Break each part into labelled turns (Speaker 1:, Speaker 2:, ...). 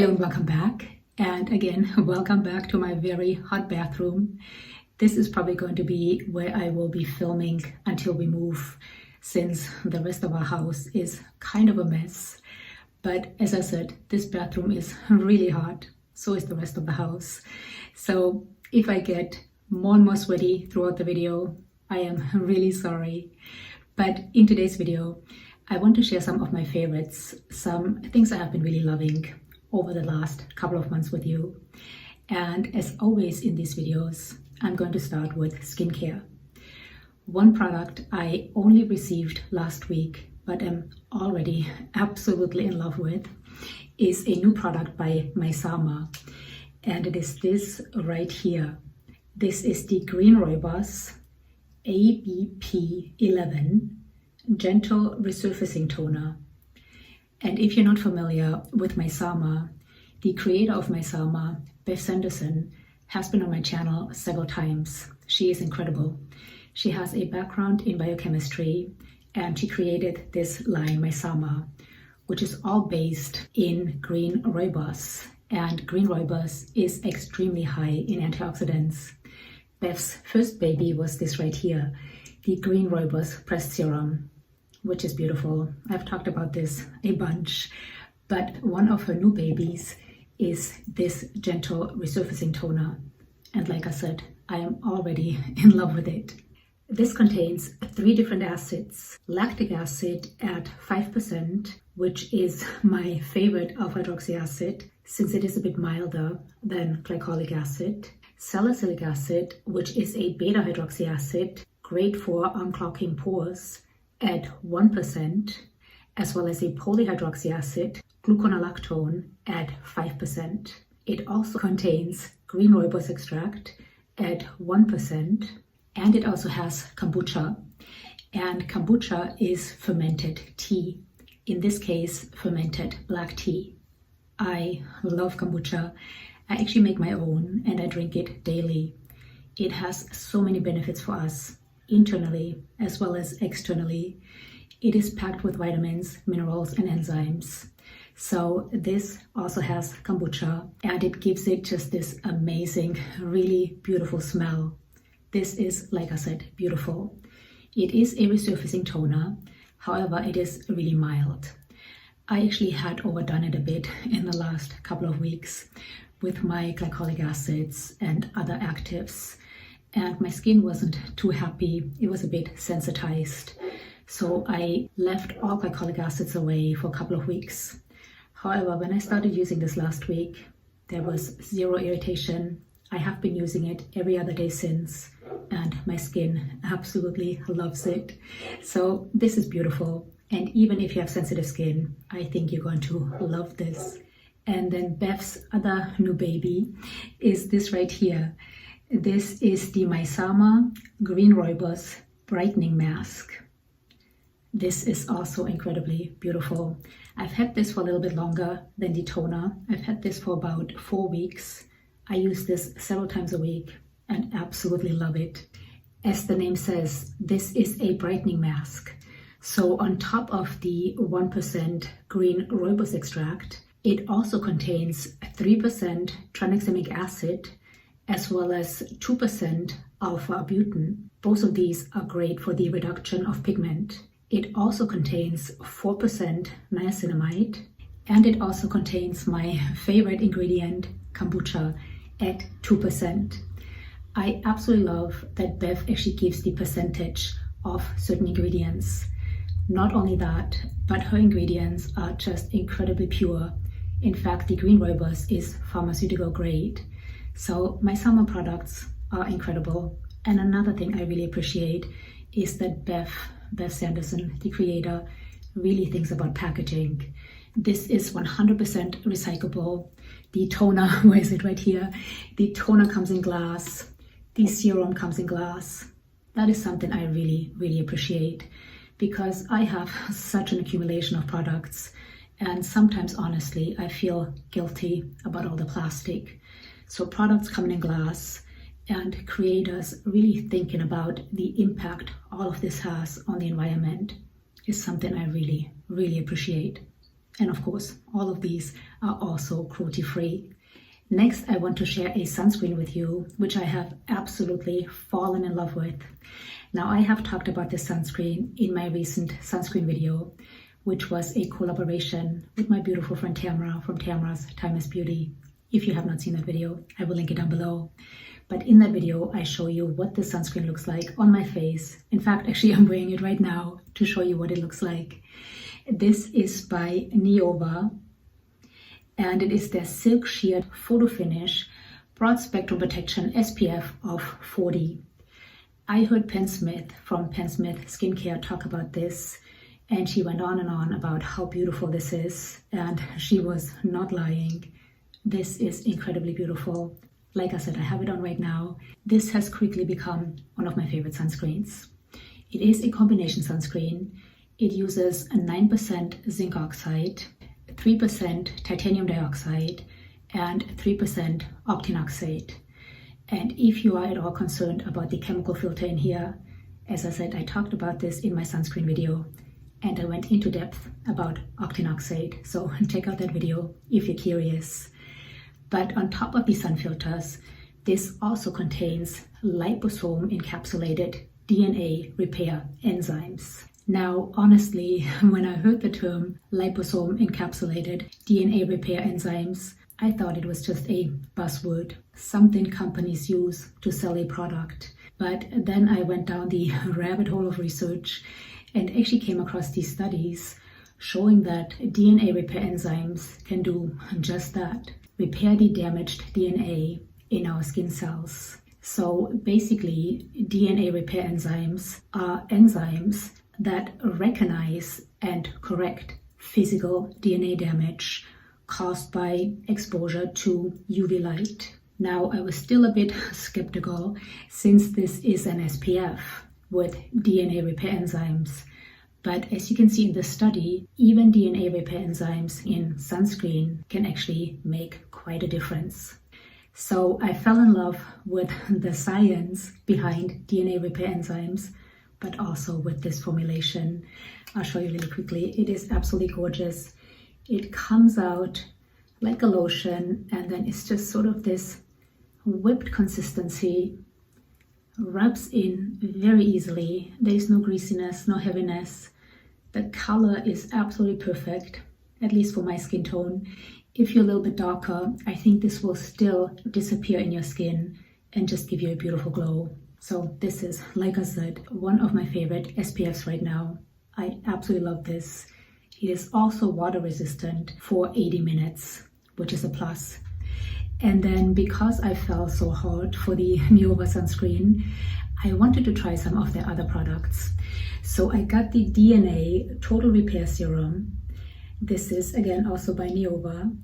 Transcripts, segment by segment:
Speaker 1: Hello and welcome back. And again, welcome back to my very hot bathroom. This is probably going to be where I will be filming until we move, since the rest of our house is kind of a mess. But as I said, this bathroom is really hot. So is the rest of the house. So if I get more and more sweaty throughout the video, I am really sorry. But in today's video, I want to share some of my favorites, some things I have been really loving over the last couple of months with you. And as always in these videos, I'm going to start with skincare. One product I only received last week, but am already absolutely in love with, is a new product by Mysama. And it is this right here. This is the Green Rooibos ABP11 Gentle Resurfacing Toner. And if you're not familiar with Mysama, the creator of Mysama, Beth Sanderson, has been on my channel several times. She is incredible. She has a background in biochemistry, and she created this line, Mysama, which is all based in green rooibos. And green rooibos is extremely high in antioxidants. Beth's first baby was this right here, the Green Rooibos Pressed Serum, which is beautiful. I've talked about this a bunch, but one of her new babies is this Gentle Resurfacing Toner. And like I said, I am already in love with it. This contains 3 different acids. Lactic acid at 5%, which is my favorite of hydroxy acid, since it is a bit milder than glycolic acid. Salicylic acid, which is a beta hydroxy acid, great for unclogging pores, at 1%, as well as a polyhydroxy acid, gluconolactone, at 5%. It also contains green rooibos extract at 1%, and it also has kombucha. And kombucha is fermented tea, in this case fermented black tea. I love kombucha. I actually make my own and I drink it daily. It has so many benefits for us, internally as well as externally. It is packed with vitamins, minerals, and enzymes. So this also has kombucha, and it gives it just this amazing, really beautiful smell. This is, like I said, beautiful. It is a resurfacing toner, however, it is really mild. I actually had overdone it a bit in the last couple of weeks with my glycolic acids and other actives. And my skin wasn't too happy. It was a bit sensitized. So I left all glycolic acids away for a couple of weeks. However, when I started using this last week, there was zero irritation. I have been using it every other day since, and my skin absolutely loves it. So this is beautiful. And even if you have sensitive skin, I think you're going to love this. And then Beth's other new baby is this right here. This is the Mysama Green Rooibos Brightening Mask. This is also incredibly beautiful. I've had this for a little bit longer than the toner. I've had this for about 4 weeks. I use this several times a week and absolutely love it. As the name says, this is a brightening mask. So on top of the 1% green rooibos extract, it also contains 3% tranexamic acid, as well as 2% alpha-butane. Both of these are great for the reduction of pigment. It also contains 4% niacinamide, and it also contains my favorite ingredient, kombucha, at 2%. I absolutely love that Beth actually gives the percentage of certain ingredients. Not only that, but her ingredients are just incredibly pure. In fact, the green rooibos is pharmaceutical grade. So my summer products are incredible. And another thing I really appreciate is that Beth Sanderson, the creator, really thinks about packaging. This is 100% recyclable. The toner, where is it right here? The toner comes in glass. The serum comes in glass. That is something I really, really appreciate, because I have such an accumulation of products. And sometimes, honestly, I feel guilty about all the plastic. So products coming in glass and creators really thinking about the impact all of this has on the environment is something I really, really appreciate. And of course, all of these are also cruelty-free. Next, I want to share a sunscreen with you, which I have absolutely fallen in love with. Now, I have talked about this sunscreen in my recent sunscreen video, which was a collaboration with my beautiful friend Tamara from Tamara's Timeless Beauty. If you have not seen that video, I will link it down below. But in that video, I show you what this sunscreen looks like on my face. In fact, actually, I'm wearing it right now to show you what it looks like. This is by Neova, and it is their Silk Sheared Photo Finish Broad Spectrum Protection SPF of 40. I heard Penn Smith from Penn Smith Skincare talk about this, and she went on and on about how beautiful this is, and she was not lying. This is incredibly beautiful. Like I said, I have it on right now. This has quickly become one of my favorite sunscreens. It is a combination sunscreen. It uses a 9% zinc oxide, 3% titanium dioxide, and 3% octinoxate. And if you are at all concerned about the chemical filter in here, as I said, I talked about this in my sunscreen video, and I went into depth about octinoxate. So check out that video if you're curious. But on top of the sun filters, this also contains liposome encapsulated DNA repair enzymes. Now, honestly, when I heard the term liposome encapsulated DNA repair enzymes, I thought it was just a buzzword, something companies use to sell a product. But then I went down the rabbit hole of research and actually came across these studies showing that DNA repair enzymes can do just that, repair the damaged DNA in our skin cells. So basically, DNA repair enzymes are enzymes that recognize and correct physical DNA damage caused by exposure to UV light. Now, I was still a bit skeptical since this is an SPF with DNA repair enzymes. But as you can see in the study, even DNA repair enzymes in sunscreen can actually make quite a difference. So I fell in love with the science behind DNA repair enzymes, but also with this formulation. I'll show you really quickly. It is absolutely gorgeous. It comes out like a lotion, and then it's just sort of this whipped consistency, rubs in very easily. There is no greasiness, no heaviness. The color is absolutely perfect, at least for my skin tone. If you're a little bit darker, I think this will still disappear in your skin and just give you a beautiful glow. So this is, like I said, one of my favorite SPFs right now. I absolutely love this. It is also water resistant for 80 minutes, which is a plus. And then because I fell so hard for the Neova sunscreen, I wanted to try some of their other products. So I got the DNA Total Repair Serum. This is again also by Neova.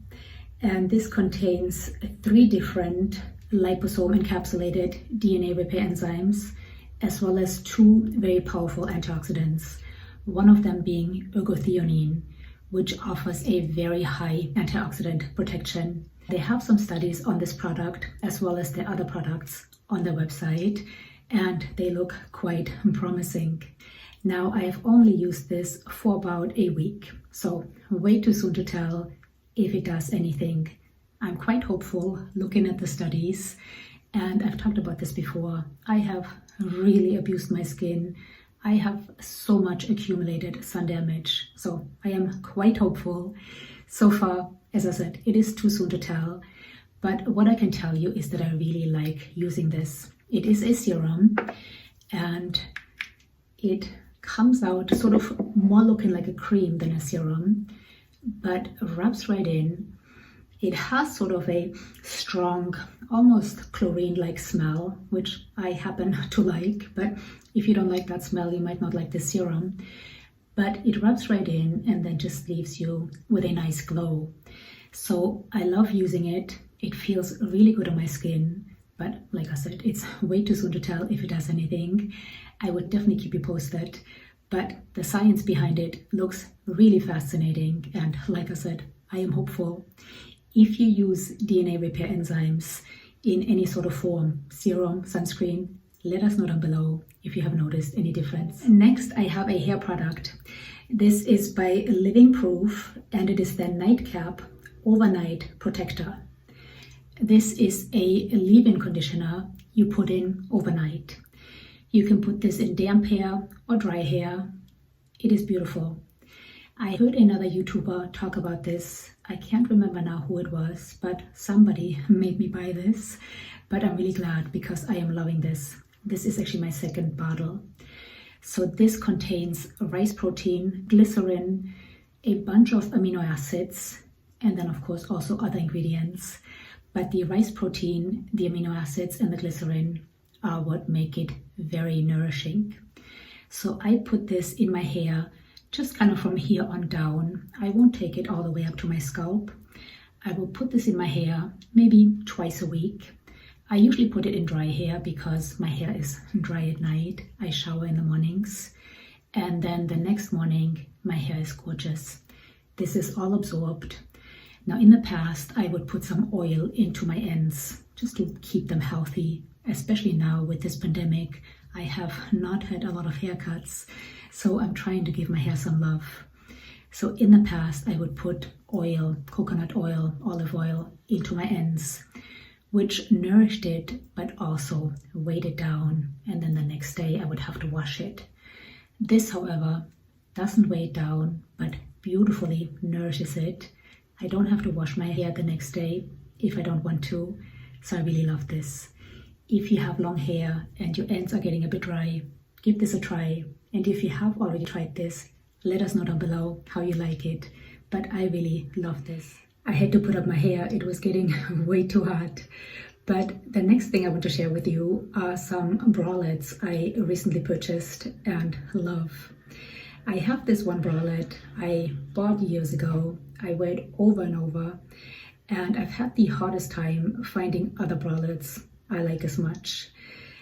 Speaker 1: And this contains 3 different liposome encapsulated DNA repair enzymes, as well as 2 very powerful antioxidants. One of them being ergothioneine, which offers a very high antioxidant protection. They have some studies on this product as well as their other products on their website, and they look quite promising. Now, I've only used this for about a week, so way too soon to tell if it does anything. I'm quite hopeful looking at the studies, and I've talked about this before. I have really abused my skin. I have so much accumulated sun damage, so I am quite hopeful. So far, as I said, it is too soon to tell, but what I can tell you is that I really like using this. It is a serum, and it comes out sort of more looking like a cream than a serum, but rubs right in. It has sort of a strong, almost chlorine-like smell, which I happen to like, but if you don't like that smell, you might not like this serum. But it rubs right in and then just leaves you with a nice glow. So I love using it. It feels really good on my skin, but like I said, it's way too soon to tell if it does anything. I would definitely keep you posted, but the science behind it looks really fascinating, and like I said, I am hopeful. If you use DNA repair enzymes in any sort of form, serum, sunscreen, let us know down below if you have noticed any difference. Next, I have a hair product. This is by Living Proof, and it is their Nightcap Overnight Protector. This is a leave-in conditioner you put in overnight. You can put this in damp hair or dry hair. It is beautiful. I heard another YouTuber talk about this. I can't remember now who it was, but somebody made me buy this. But I'm really glad because I am loving this. This is actually my second bottle. So this contains rice protein, glycerin, a bunch of amino acids, and then of course also other ingredients. But the rice protein, the amino acids, and the glycerin are what make it very nourishing. So I put this in my hair just kind of from here on down. I won't take it all the way up to my scalp. I will put this in my hair maybe twice a week. I usually put it in dry hair because my hair is dry at night. I shower in the mornings, and then the next morning my hair is gorgeous. This is all absorbed. Now in the past I would put some oil into my ends just to keep them healthy, especially now with this pandemic. I have not had a lot of haircuts, so I'm trying to give my hair some love. So in the past I would put oil, coconut oil, olive oil into my ends, which nourished it but also weighed it down, and then the next day I would have to wash it. This, however, doesn't weigh it down but beautifully nourishes it. I don't have to wash my hair the next day if I don't want to, so I really love this. If you have long hair and your ends are getting a bit dry, give this a try. And if you have already tried this, let us know down below how you like it. But I really love this. I had to put up my hair. It was getting way too hot. But the next thing I want to share with you are some bralettes I recently purchased and love. I have this one bralette I bought years ago. I wear it over and over, and I've had the hardest time finding other bralettes I like as much.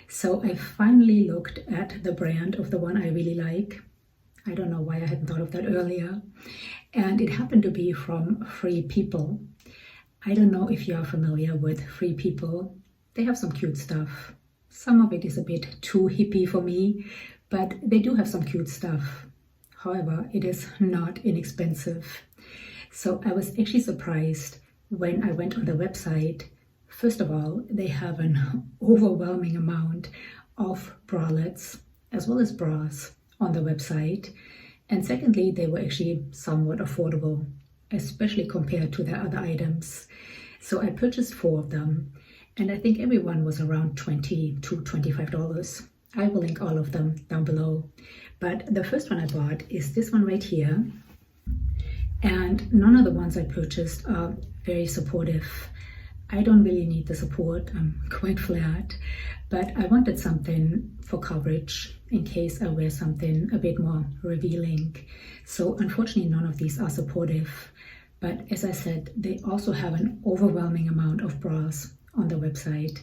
Speaker 1: So I finally looked at the brand of the one I really like. I don't know why I hadn't thought of that earlier. And it happened to be from Free People. I don't know if you are familiar with Free People. They have some cute stuff. Some of it is a bit too hippie for me, but they do have some cute stuff. However, it is not inexpensive. So I was actually surprised when I went on the website. First of all, they have an overwhelming amount of bralettes as well as bras on the website. And secondly, they were actually somewhat affordable, especially compared to their other items. So I purchased 4 of them, and I think every one was around $20 to $25. I will link all of them down below. But the first one I bought is this one right here. And none of the ones I purchased are very supportive. I don't really need the support, I'm quite flat, but I wanted something for coverage in case I wear something a bit more revealing. So unfortunately none of these are supportive, but as I said, they also have an overwhelming amount of bras on the website.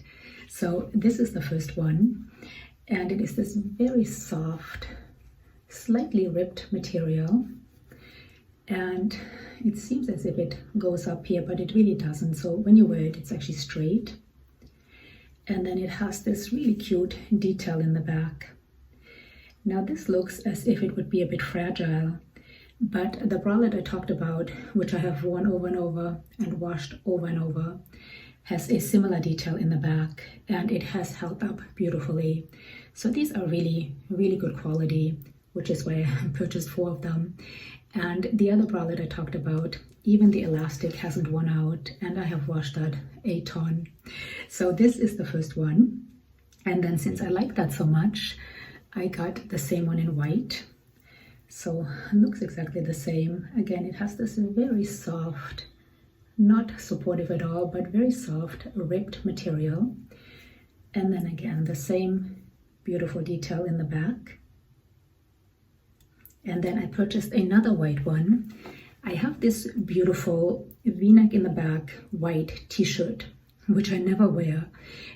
Speaker 1: So this is the first one, and it is this very soft, slightly ripped material. And it seems as if it goes up here, but it really doesn't. So when you wear it, it's actually straight. And then it has this really cute detail in the back. Now this looks as if it would be a bit fragile, but the bralette I talked about, which I have worn over and over and washed over and over, has a similar detail in the back, and it has held up beautifully. So these are really, really good quality, which is why I purchased 4 of them. And the other bralette I talked about, even the elastic hasn't worn out, and I have washed that a ton. So this is the first one. And then since I like that so much, I got the same one in white. So it looks exactly the same. Again, it has this very soft, not supportive at all, but very soft, ripped material. And then again, the same beautiful detail in the back. And then I purchased another white one. I have this beautiful V-neck in the back white t-shirt, which I never wear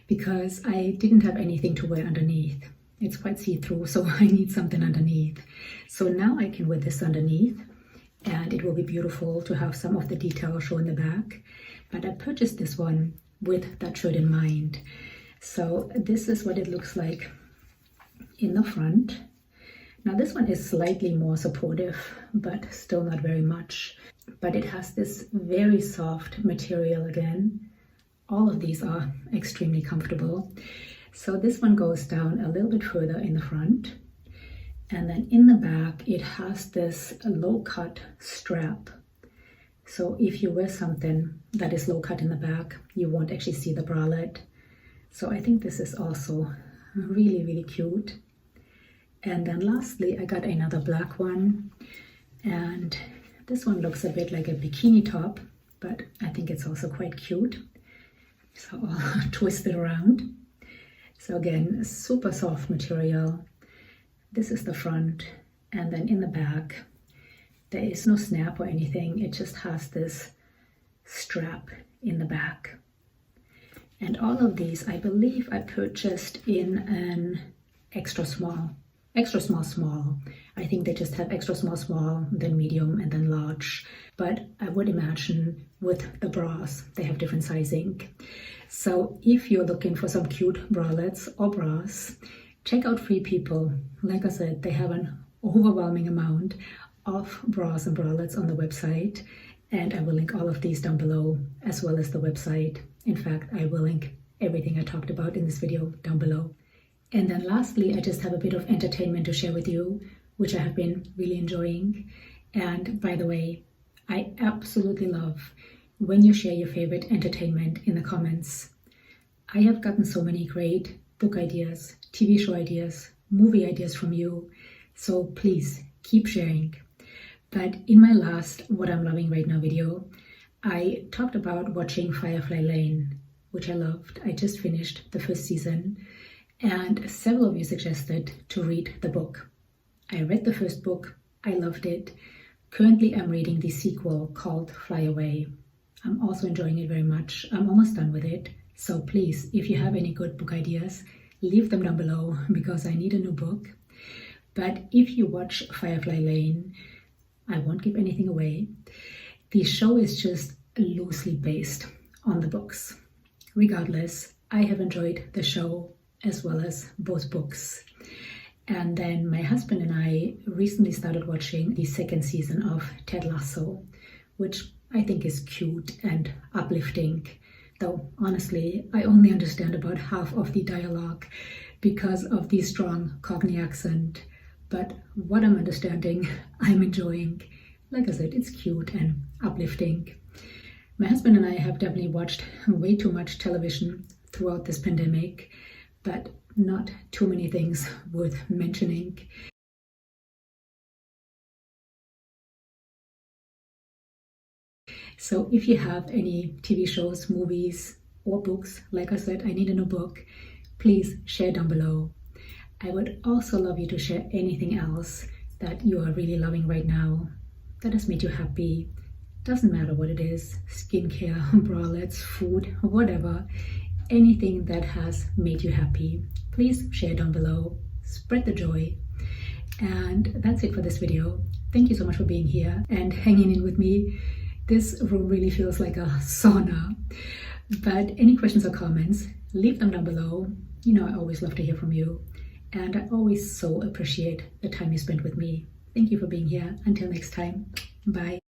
Speaker 1: because I didn't have anything to wear underneath. It's quite see-through, so I need something underneath. So now I can wear this underneath, and it will be beautiful to have some of the detail show in the back. But I purchased this one with that shirt in mind. So this is what it looks like in the front. Now this one is slightly more supportive, but still not very much. But it has this very soft material again. All of these are extremely comfortable. So this one goes down a little bit further in the front. And then in the back, it has this low cut strap. So if you wear something that is low cut in the back, you won't actually see the bralette. So I think this is also really, really cute. And then lastly, I got another black one. And this one looks a bit like a bikini top, but I think it's also quite cute. So I'll twist it around. So again, super soft material. This is the front, and then in the back, there is no snap or anything. It just has this strap in the back. And all of these, I believe I purchased in an extra small. I think they just have extra small, then medium, and then large. But I would imagine with the bras, they have different sizing. So if you're looking for some cute bralettes or bras, check out Free People. Like I said, they have an overwhelming amount of bras and bralettes on the website. And I will link all of these down below, as well as the website. In fact, I will link everything I talked about in this video down below. And then lastly, I just have a bit of entertainment to share with you, which I have been really enjoying. And by the way, I absolutely love when you share your favorite entertainment in the comments. I have gotten so many great book ideas, TV show ideas, movie ideas from you. So please keep sharing. But in my last What I'm Loving Right Now video, I talked about watching Firefly Lane, which I loved. I just finished the first season. And several of you suggested to read the book. I read the first book, I loved it. Currently I'm reading the sequel called Fly Away. I'm also enjoying it very much. I'm almost done with it. So please, if you have any good book ideas, leave them down below because I need a new book. But if you watch Firefly Lane, I won't give anything away. The show is just loosely based on the books. Regardless, I have enjoyed the show as well as both books. And then my husband and I recently started watching the second season of Ted Lasso, which I think is cute and uplifting. Though honestly, I only understand about half of the dialogue because of the strong Cockney accent. But what I'm understanding, I'm enjoying. Like I said, it's cute and uplifting. My husband and I have definitely watched way too much television throughout this pandemic, but not too many things worth mentioning. So if you have any TV shows, movies, or books, like I said, I need a new book, please share down below. I would also love you to share anything else that you are really loving right now, that has made you happy. Doesn't matter what it is, skincare, bralettes, food, whatever. Anything that has made you happy, please share down below. Spread the joy. And that's it for this video. Thank you so much for being here and hanging in with me. This room really feels like a sauna. But any questions or comments, leave them down below. You know, I always love to hear from you. And I always so appreciate the time you spent with me. Thank you for being here. Until next time, bye.